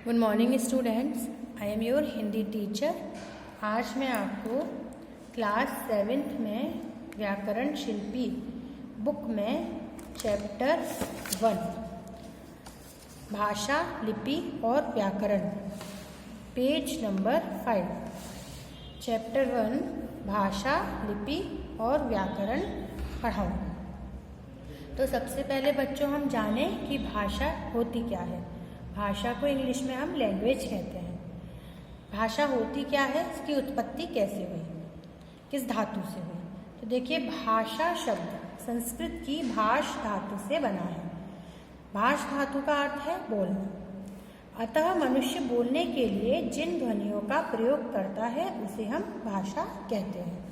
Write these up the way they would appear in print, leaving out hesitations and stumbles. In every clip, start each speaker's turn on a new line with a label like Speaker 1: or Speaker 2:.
Speaker 1: Good morning students, I am your Hindi teacher. आज मैं आपको क्लास 7th में व्याकरण शिल्पी बुक में चैप्टर 1 भाषा, लिपि और व्याकरण पेज नंबर 5 चैप्टर 1 भाषा, लिपि और व्याकरण पढ़ाऊँ। तो सबसे पहले बच्चों हम जानें कि भाषा होती क्या है। भाषा को इंग्लिश में हम लैंग्वेज कहते हैं। भाषा होती क्या है, इसकी उत्पत्ति कैसे हुई, किस धातु से हुई। तो देखिए, भाषा शब्द संस्कृत की भाष धातु से बना है। भाष धातु का अर्थ है बोलना। अतः मनुष्य बोलने के लिए जिन ध्वनियों का प्रयोग करता है उसे हम भाषा कहते हैं।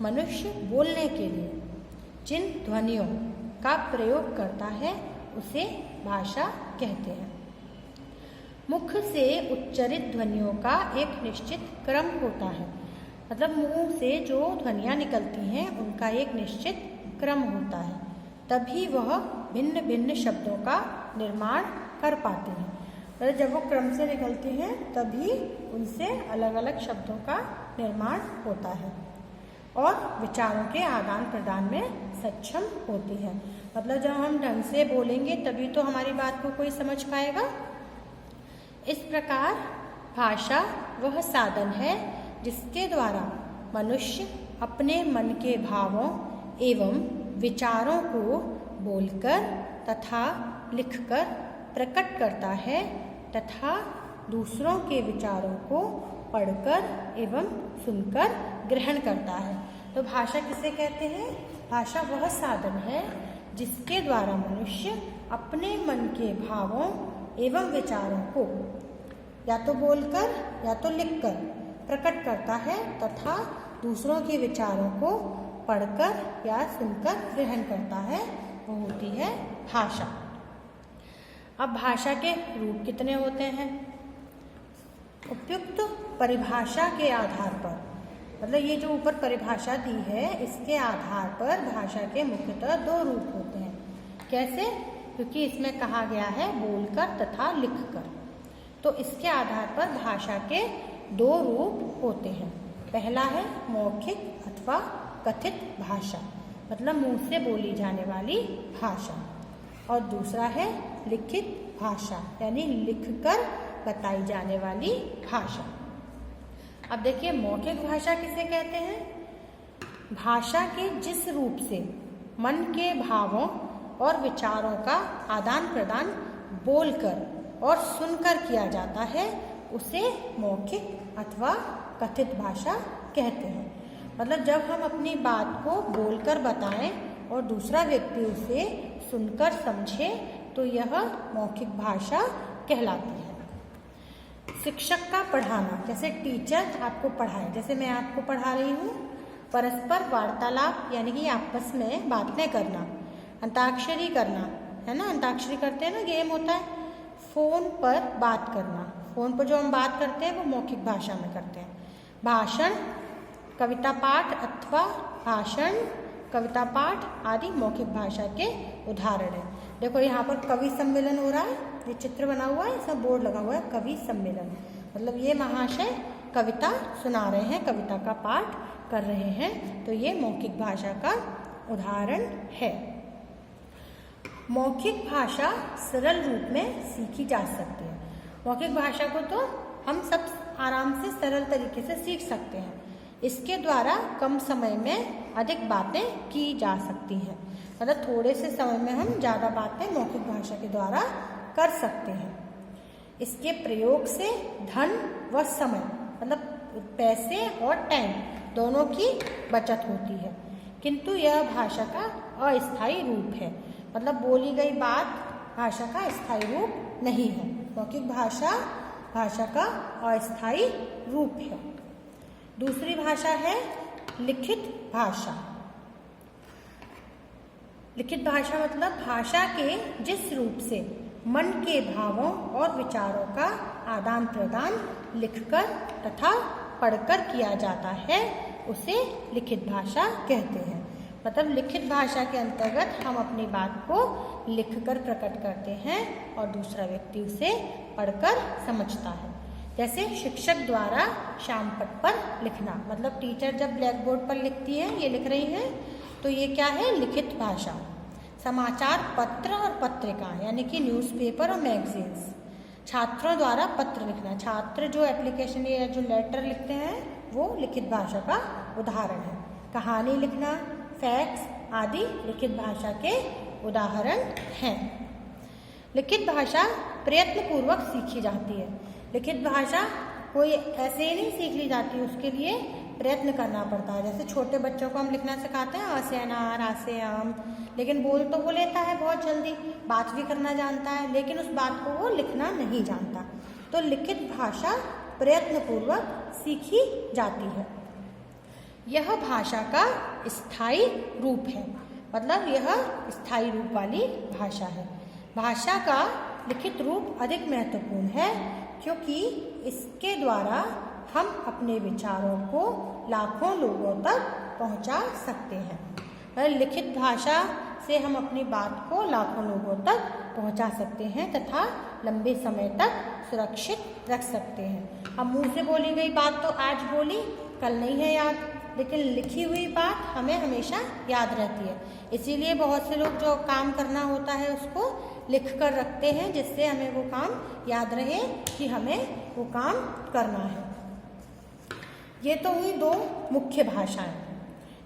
Speaker 1: मनुष्य बोलने के लिए जिन ध्वनियों का प्रयोग करता है उसे भाषा कहते हैं। मुख से उच्चरित ध्वनियों का एक निश्चित क्रम होता है। मतलब मुंह से जो ध्वनियाँ निकलती हैं उनका एक निश्चित क्रम होता है, तभी वह भिन्न भिन्न शब्दों का निर्माण कर पाते हैं। और जब वो क्रम से निकलती हैं तभी उनसे अलग अलग शब्दों का निर्माण होता है और विचारों के आदान प्रदान में सक्षम होती है। मतलब जब हम ढंग से बोलेंगे तभी तो हमारी बात को कोई समझ पाएगा। इस प्रकार भाषा वह साधन है जिसके द्वारा मनुष्य अपने मन के भावों एवं विचारों को बोलकर तथा लिखकर प्रकट करता है तथा दूसरों के विचारों को पढ़कर एवं सुनकर ग्रहण करता है। तो भाषा किसे कहते हैं? भाषा वह साधन है जिसके द्वारा मनुष्य अपने मन के भावों एवं विचारों को या तो बोलकर या तो लिखकर प्रकट करता है तथा दूसरों के विचारों को पढ़कर या सुनकर ग्रहण करता है, वो होती है भाषा। अब भाषा के रूप कितने होते हैं? उपयुक्त परिभाषा के आधार पर, मतलब ये जो ऊपर परिभाषा दी है इसके आधार पर भाषा के मुख्यतः 2 रूप होते हैं। कैसे? क्योंकि इसमें कहा गया है बोलकर तथा लिखकर, तो इसके आधार पर भाषा के 2 रूप होते हैं। पहला है मौखिक अथवा कथित भाषा, मतलब मुंह से बोली जाने वाली भाषा, और दूसरा है लिखित भाषा, यानी लिखकर बताई जाने वाली भाषा। अब देखिए, मौखिक भाषा किसे कहते हैं? भाषा के जिस रूप से मन के भावों और विचारों का आदान प्रदान बोलकर और सुनकर किया जाता है उसे मौखिक अथवा कथित भाषा कहते हैं। मतलब जब हम अपनी बात को बोलकर बताएं और दूसरा व्यक्ति उसे सुनकर समझे तो यह मौखिक भाषा कहलाती है। शिक्षक का पढ़ाना, जैसे टीचर आपको पढ़ाए, जैसे मैं आपको पढ़ा रही हूँ। परस्पर वार्तालाप यानी कि आपस में बातें करना। अंताक्षरी करना, है ना, अंताक्षरी करते हैं ना, गेम होता है। फ़ोन पर बात करना, फ़ोन पर जो हम बात करते हैं वो मौखिक भाषा में करते हैं। भाषण, कविता पाठ अथवा भाषण, कविता पाठ आदि मौखिक भाषा के उदाहरण हैं। देखो यहाँ पर कवि सम्मेलन हो रहा है, ये चित्र बना हुआ है, इसमें बोर्ड लगा हुआ है कवि सम्मेलन। मतलब ये महाशय कविता सुना रहे हैं, कविता का पाठ कर रहे हैं, तो ये मौखिक भाषा का उदाहरण है। मौखिक भाषा सरल रूप में सीखी जा सकती है। मौखिक भाषा को तो हम सब आराम से सरल तरीके से सीख सकते हैं। इसके द्वारा कम समय में अधिक बातें की जा सकती हैं। मतलब थोड़े से समय में हम ज़्यादा बातें मौखिक भाषा के द्वारा कर सकते हैं। इसके प्रयोग से धन व समय, मतलब पैसे और टाइम दोनों की बचत होती है। किंतु यह भाषा का अस्थायी रूप है। मतलब बोली गई बात भाषा का स्थायी रूप नहीं है। मौखिक भाषा भाषा का अस्थायी रूप है। दूसरी भाषा है लिखित भाषा। लिखित भाषा मतलब भाषा के जिस रूप से मन के भावों और विचारों का आदान प्रदान लिखकर तथा पढ़कर किया जाता है उसे लिखित भाषा कहते हैं। मतलब लिखित भाषा के अंतर्गत हम अपनी बात को लिखकर प्रकट करते हैं और दूसरा व्यक्ति उसे पढ़कर समझता है। जैसे शिक्षक द्वारा श्याम पट पर लिखना, मतलब टीचर जब ब्लैक बोर्ड पर लिखती है, ये लिख रही हैं, तो ये क्या है? लिखित भाषा। समाचार पत्र और पत्रिका यानी कि न्यूज़पेपर और मैगजीन्स, छात्रों द्वारा पत्र लिखना, छात्र जो एप्लीकेशन या जो लेटर लिखते हैं वो लिखित भाषा का उदाहरण है। कहानी लिखना, फैक्स आदि लिखित भाषा के उदाहरण हैं। लिखित भाषा प्रयत्नपूर्वक सीखी जाती है। लिखित भाषा कोई ऐसे ही नहीं सीख ली जाती, उसके लिए प्रयत्न करना पड़ता है। जैसे छोटे बच्चों को हम लिखना सिखाते हैं, आ से अनार, आ से आम, लेकिन बोल तो वो लेता है बहुत जल्दी, बात भी करना जानता है, लेकिन उस बात को वो लिखना नहीं जानता। तो लिखित भाषा प्रयत्नपूर्वक सीखी जाती है। यह भाषा का स्थायी रूप है, मतलब यह स्थायी रूप वाली भाषा है। भाषा का लिखित रूप अधिक महत्वपूर्ण है क्योंकि इसके द्वारा हम अपने विचारों को लाखों लोगों तक पहुंचा सकते हैं। लिखित भाषा से हम अपनी बात को लाखों लोगों तक पहुंचा सकते हैं तथा लंबे समय तक सुरक्षित रख सकते हैं। अब मुंह से बोली गई बात तो आज बोली, कल नहीं है याद, लेकिन लिखी हुई बात हमें हमेशा याद रहती है। इसीलिए बहुत से लोग जो काम करना होता है उसको लिख कर रखते हैं, जिससे हमें वो काम याद रहे कि हमें वो काम करना है। ये तो हुई दो मुख्य भाषाएं।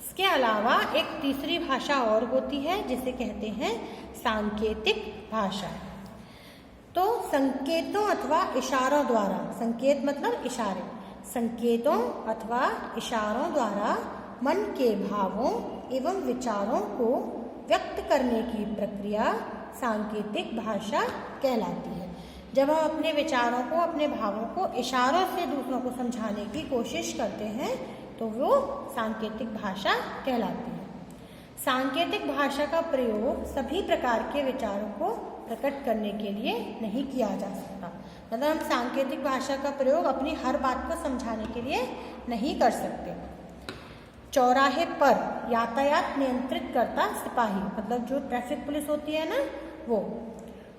Speaker 1: इसके अलावा एक तीसरी भाषा और होती है जिसे कहते हैं सांकेतिक भाषा। तो संकेतों अथवा इशारों द्वारा, संकेत मतलब इशारे, संकेतों अथवा इशारों द्वारा मन के भावों एवं विचारों को व्यक्त करने की प्रक्रिया सांकेतिक भाषा कहलाती है। जब हम अपने विचारों को, अपने भावों को इशारों से दूसरों को समझाने की कोशिश करते हैं तो वो सांकेतिक भाषा कहलाती है। सांकेतिक भाषा का प्रयोग सभी प्रकार के विचारों को प्रकट करने के लिए नहीं किया जा सकता। मतलब हम सांकेतिक भाषा का प्रयोग अपनी हर बात को समझाने के लिए नहीं कर सकते। चौराहे पर यातायात नियंत्रित करता सिपाही, मतलब जो ट्रैफिक पुलिस होती है ना, वो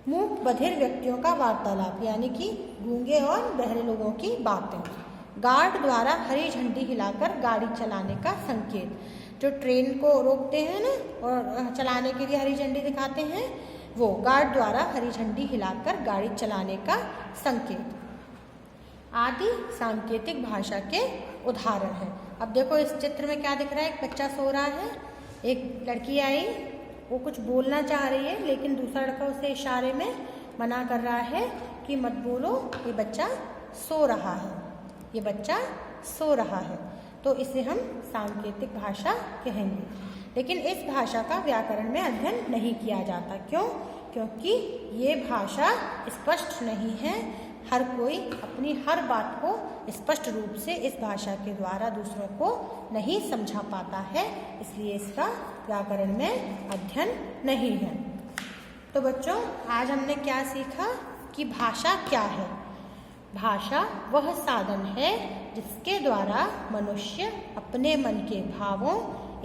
Speaker 1: मूक बधिर व्यक्तियों का वार्तालाप यानी कि गूंगे और बहरे लोगों की बातें। गार्ड द्वारा हरी झंडी हिलाकर गाड़ी चलाने का संकेत, जो ट्रेन को रोकते हैं ना और चलाने के लिए हरी झंडी दिखाते हैं, वो गार्ड द्वारा हरी झंडी हिलाकर गाड़ी चलाने का संकेत आदि सांकेतिक भाषा के उदाहरण हैं। अब देखो इस चित्र में क्या दिख रहा है? एक बच्चा सो रहा है, एक लड़की आई, वो कुछ बोलना चाह रही है लेकिन दूसरा लड़का उसे इशारे में मना कर रहा है कि मत बोलो, ये बच्चा सो रहा है, ये बच्चा सो रहा है। तो इसे हम सांकेतिक भाषा कहेंगे। लेकिन इस भाषा का व्याकरण में अध्ययन नहीं किया जाता। क्यों? क्योंकि ये भाषा स्पष्ट नहीं है। हर कोई अपनी हर बात को स्पष्ट रूप से इस भाषा के द्वारा दूसरों को नहीं समझा पाता है, इसलिए इसका व्याकरण में अध्ययन नहीं है। तो बच्चों, आज हमने क्या सीखा कि भाषा क्या है? भाषा वह साधन है जिसके द्वारा मनुष्य अपने मन के भावों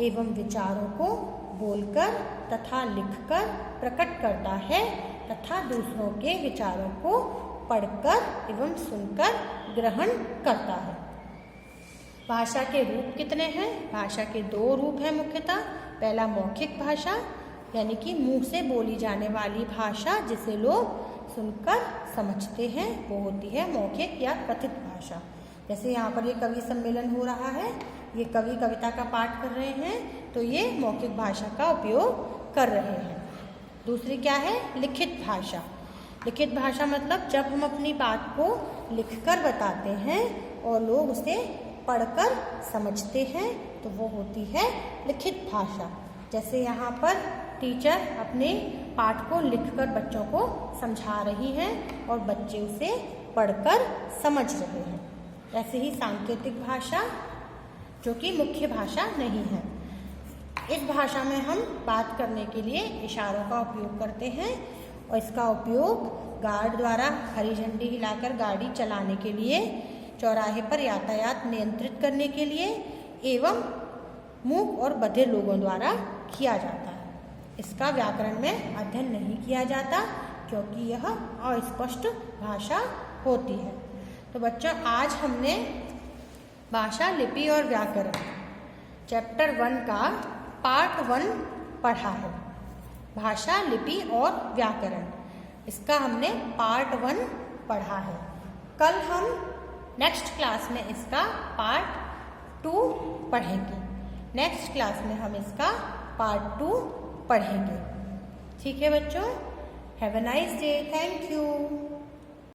Speaker 1: एवं विचारों को बोलकर तथा लिखकर प्रकट करता है तथा दूसरों के विचारों को पढ़कर एवं सुनकर ग्रहण करता है। भाषा के रूप कितने हैं? भाषा के दो रूप हैं मुख्यतः। पहला मौखिक भाषा यानी कि मुंह से बोली जाने वाली भाषा जिसे लोग सुनकर समझते हैं, वो होती है मौखिक या कथित भाषा। जैसे यहाँ पर ये कवि सम्मेलन हो रहा है, ये कवि कविता का पाठ कर रहे हैं, तो ये मौखिक भाषा का उपयोग कर रहे हैं। दूसरी क्या है? लिखित भाषा। लिखित भाषा मतलब जब हम अपनी बात को लिखकर बताते हैं और लोग उसे पढ़कर समझते हैं तो वो होती है लिखित भाषा। जैसे यहाँ पर टीचर अपने पाठ को लिखकर बच्चों को समझा रही हैं और बच्चे उसे पढ़कर समझ रहे हैं। ऐसे ही सांकेतिक भाषा जो कि मुख्य भाषा नहीं है। इस भाषा में हम बात करने के लिए इशारों का उपयोग करते हैं और इसका उपयोग गार्ड द्वारा हरी झंडी हिलाकर गाड़ी चलाने के लिए, चौराहे पर यातायात नियंत्रित करने के लिए एवं मूक और बधिर लोगों द्वारा किया जाता है। इसका व्याकरण में अध्ययन नहीं किया जाता क्योंकि यह अस्पष्ट भाषा होती है। तो बच्चों, आज हमने भाषा, लिपि और व्याकरण चैप्टर 1 का पार्ट 1 पढ़ा है। भाषा, लिपि और व्याकरण, इसका हमने पार्ट 1 पढ़ा है। कल हम नेक्स्ट क्लास में इसका पार्ट 2 पढ़ेंगे। नेक्स्ट क्लास में हम इसका पार्ट 2 पढ़ेंगे। ठीक है बच्चों, have a nice day, thank you.